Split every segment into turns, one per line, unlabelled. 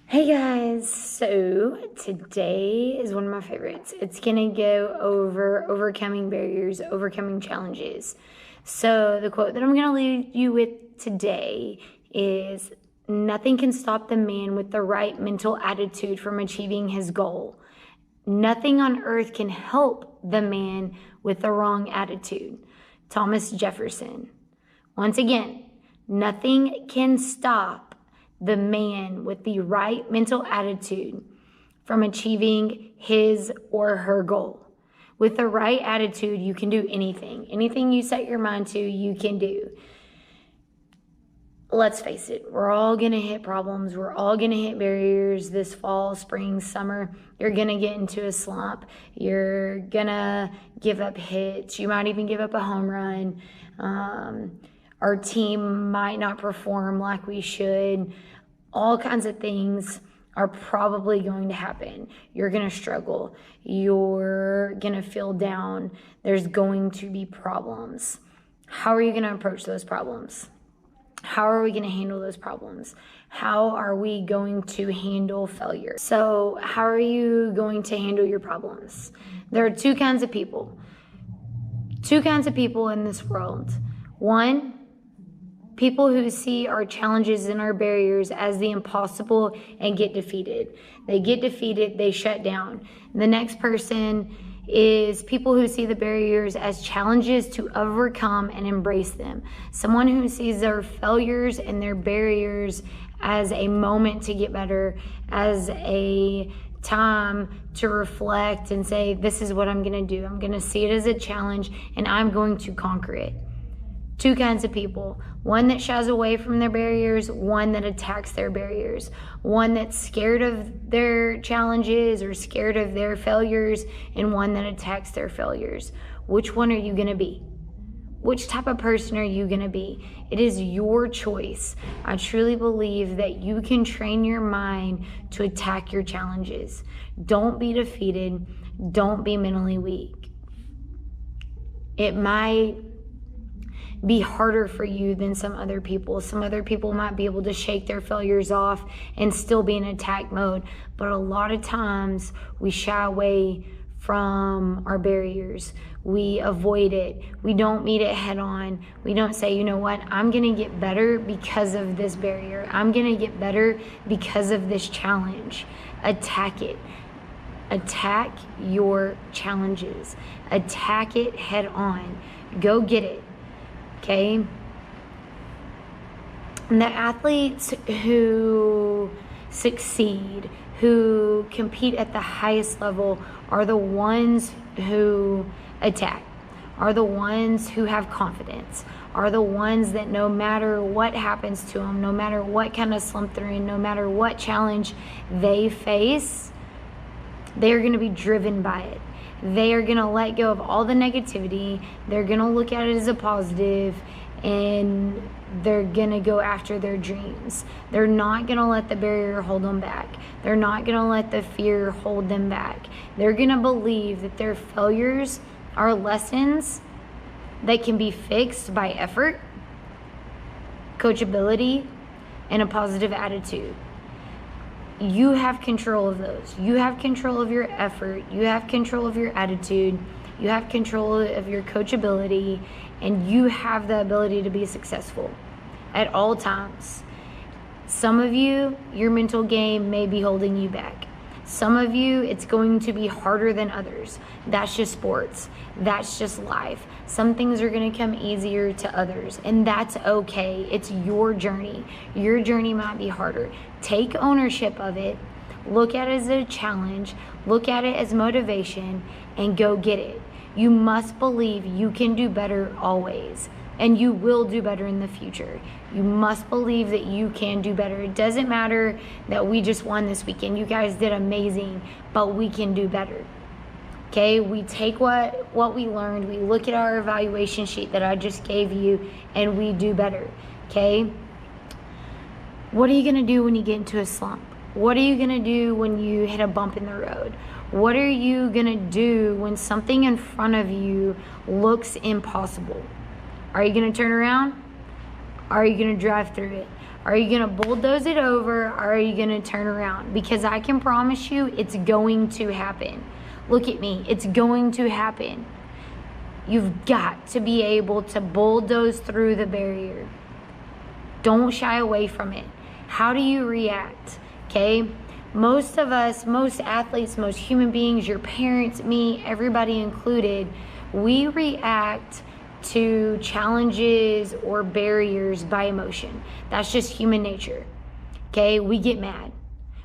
Hey guys, so today is one of my favorites. It's gonna go over overcoming barriers, overcoming challenges. So the quote that I'm gonna leave you with today is, nothing can stop the man with the right mental attitude from achieving his goal. Nothing on earth can help the man with the wrong attitude. Thomas Jefferson. Once again, nothing can stop the man with the right mental attitude from achieving his or her goal. With the right attitude, you can do anything. Anything you set your mind to, you can do. Let's face it, we're all gonna hit problems. We're all gonna hit barriers this fall, spring, summer. You're gonna get into a slump. You're gonna give up hits. You might even give up a home run. Our team might not perform like we should. All kinds of things are probably going to happen. You're going to struggle. You're going to feel down. There's going to be problems. How are you going to approach those problems? How are we going to handle those problems? How are we going to handle failure? So, how are you going to handle your problems? There are two kinds of people. Two kinds of people in this world. One, people who see our challenges and our barriers as the impossible and get defeated. They get defeated, they shut down. The next person is people who see the barriers as challenges to overcome and embrace them. Someone who sees their failures and their barriers as a moment to get better, as a time to reflect and say, this is what I'm gonna do. I'm gonna see it as a challenge and I'm going to conquer it. Two kinds of people. One that shies away from their barriers, one that attacks their barriers. One that's scared of their challenges or scared of their failures, and one that attacks their failures. Which one are you gonna be? Which type of person are you gonna be? It is your choice. I truly believe that you can train your mind to attack your challenges. Don't be defeated. Don't be mentally weak. It might be harder for you than some other people. Some other people might be able to shake their failures off and still be in attack mode. But a lot of times we shy away from our barriers. We avoid it. We don't meet it head on. We don't say, you know what, I'm gonna get better because of this barrier. I'm gonna get better because of this challenge. Attack it. Attack your challenges. Attack it head on. Go get it. Okay, and the athletes who succeed, who compete at the highest level, are the ones who attack, are the ones who have confidence, are the ones that no matter what happens to them, no matter what kind of slump they're in, no matter what challenge they face, they're going to be driven by it. They are going to let go of all the negativity. They're going to look at it as a positive, and they're going to go after their dreams. They're not going to let the barrier hold them back. They're not going to let the fear hold them back. They're going to believe that their failures are lessons that can be fixed by effort, coachability, and a positive attitude. You have control of those. You have control of your effort. You have control of your attitude. You have control of your coachability, and you have the ability to be successful at all times. Some of you, your mental game may be holding you back. Some of you, it's going to be harder than others. That's just sports. That's just life. Some things are going to come easier to others, and that's okay. It's your journey. Your journey might be harder. Take ownership of it. Look at it as a challenge. Look at it as motivation, and go get it. You must believe you can do better always, and you will do better in the future. You must believe that you can do better. It doesn't matter that we just won this weekend. You guys did amazing, but we can do better. Okay, we take what we learned, we look at our evaluation sheet that I just gave you, and we do better. Okay, what are you gonna do when you get into a slump? What are you gonna do when you hit a bump in the road? What are you gonna do when something in front of you looks impossible? Are you gonna turn around? Or are you going to drive through it? Are you going to bulldoze it over? Or are you going to turn around? Because I can promise you it's going to happen. Look at me. It's going to happen. You've got to be able to bulldoze through the barrier. Don't shy away from it. How do you react? Okay? Most of us, most athletes, most human beings, your parents, me, everybody included, we react to challenges or barriers by emotion. That's just human nature. Okay? We get mad.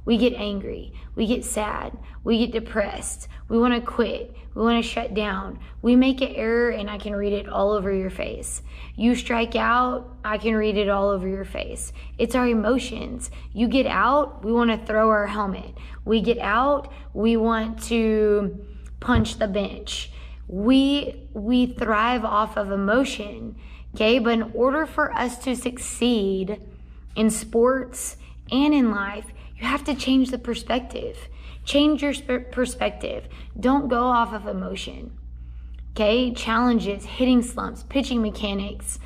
We get angry. We get sad. We get depressed. We want to quit. We want to shut down. We make an error and I can read it all over your face. You strike out, I can read it all over your face. It's our emotions. You get out, we want to throw our helmet. We get out, we want to punch the bench. We thrive off of emotion, okay? But in order for us to succeed in sports and in life, you have to change the perspective. Change your perspective. Don't go off of emotion. Okay? Challenges, hitting slumps, pitching mechanics,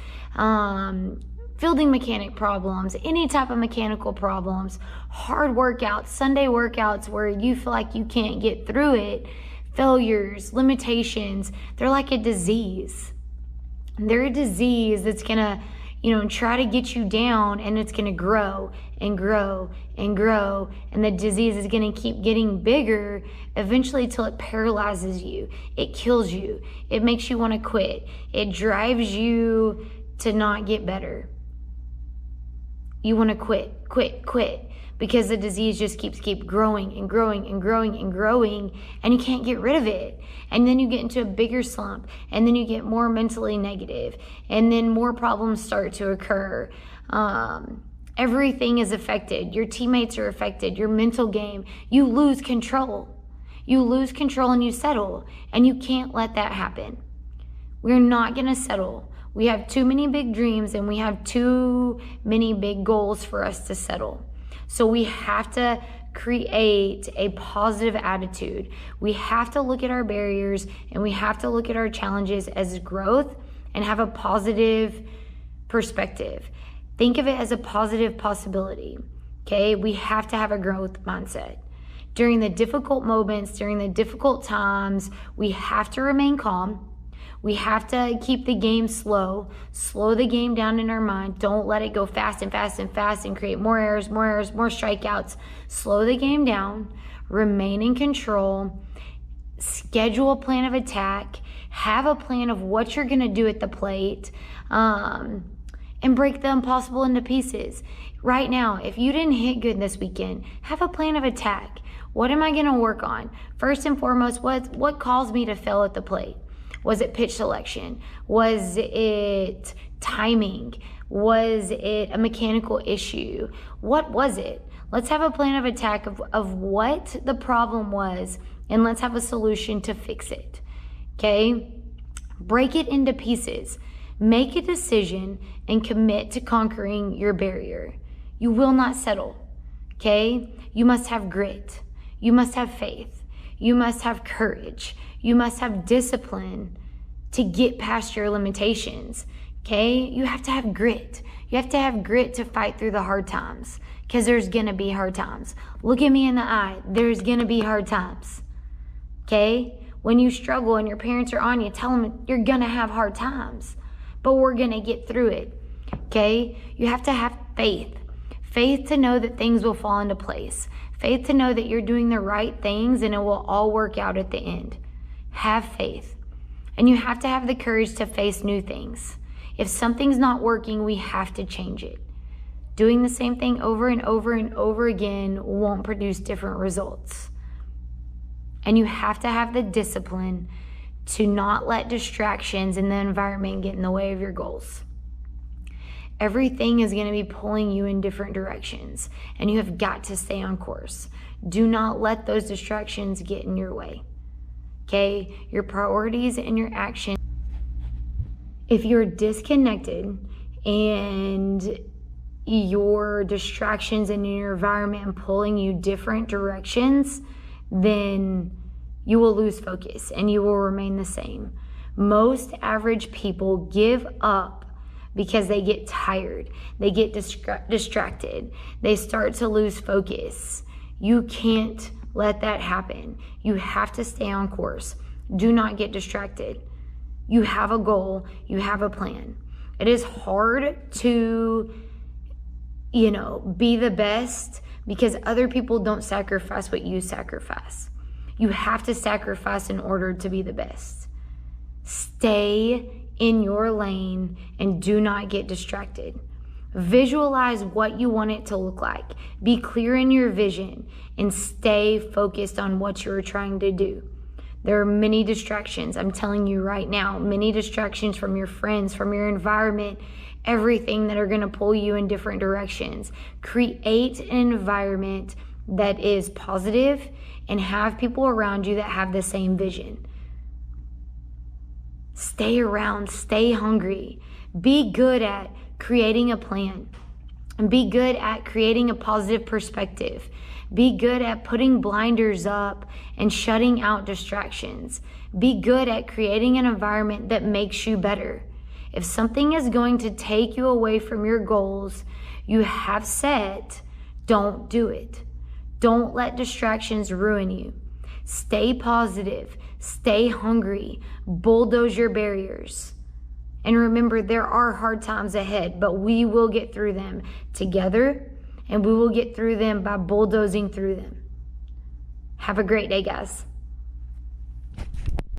fielding mechanic problems, any type of mechanical problems, hard workouts, Sunday workouts where you feel like you can't get through it, failures, limitations, they're like a disease. They're a disease that's going to try to get you down, and it's going to grow and grow and grow, and the disease is going to keep getting bigger eventually till it paralyzes you. It kills you. It makes you want to quit. It drives you to not get better. You want to quit, because the disease just keeps growing and growing and growing and growing, and you can't get rid of it. And then you get into a bigger slump, and then you get more mentally negative, and then more problems start to occur. Everything is affected. Your teammates are affected. Your mental game. You lose control. You lose control and you settle, and you can't let that happen. We're not going to settle. We have too many big dreams, and we have too many big goals for us to settle. So we have to create a positive attitude. We have to look at our barriers, and we have to look at our challenges as growth and have a positive perspective. Think of it as a positive possibility. Okay? We have to have a growth mindset. During the difficult moments, during the difficult times, we have to remain calm. We have to keep the game slow the game down in our mind. Don't let it go fast and fast and fast and create more errors, more strikeouts. Slow the game down, remain in control, schedule a plan of attack, have a plan of what you're going to do at the plate, and break the impossible into pieces. Right now, if you didn't hit good this weekend, have a plan of attack. What am I going to work on? First and foremost, what caused me to fail at the plate? Was it pitch selection? Was it timing? Was it a mechanical issue? What was it? Let's have a plan of attack of what the problem was, and let's have a solution to fix it. Okay? Break it into pieces. Make a decision and commit to conquering your barrier. You will not settle. Okay? You must have grit. You must have faith. You must have courage. You must have discipline to get past your limitations, okay? You have to have grit. You have to have grit to fight through the hard times, because there's going to be hard times. Look at me in the eye. There's going to be hard times, okay? When you struggle and your parents are on you, tell them you're going to have hard times, but we're going to get through it, okay? You have to have faith. Faith to know that things will fall into place. Faith to know that you're doing the right things and it will all work out at the end. Have faith. And you have to have the courage to face new things. If something's not working, we have to change it. Doing the same thing over and over and over again won't produce different results. And you have to have the discipline to not let distractions in the environment get in the way of your goals. Everything is going to be pulling you in different directions, and you have got to stay on course. Do not let those distractions get in your way. Okay? Your priorities and your action. If you're disconnected and your distractions in your environment pulling you different directions, then you will lose focus and you will remain the same. Most average people give up because they get tired. They get distracted. They start to lose focus. You can't let that happen. You have to stay on course. Do not get distracted. You have a goal. You have a plan. It is hard to, be the best because other people don't sacrifice what you sacrifice. You have to sacrifice in order to be the best. Stay in your lane and do not get distracted. Visualize what you want it to look like. Be clear in your vision and stay focused on what you're trying to do. There are many distractions. I'm telling you right now, many distractions from your friends, from your environment, everything that are going to pull you in different directions. Create an environment that is positive and have people around you that have the same vision. Stay around, stay hungry. Be good at creating a plan. And be good at creating a positive perspective. Be good at putting blinders up and shutting out distractions. Be good at creating an environment that makes you better. If something is going to take you away from your goals you have set, don't do it. Don't let distractions ruin you. Stay positive. Stay hungry. Bulldoze your barriers. And remember, there are hard times ahead, but we will get through them together, and we will get through them by bulldozing through them. Have a great day, guys.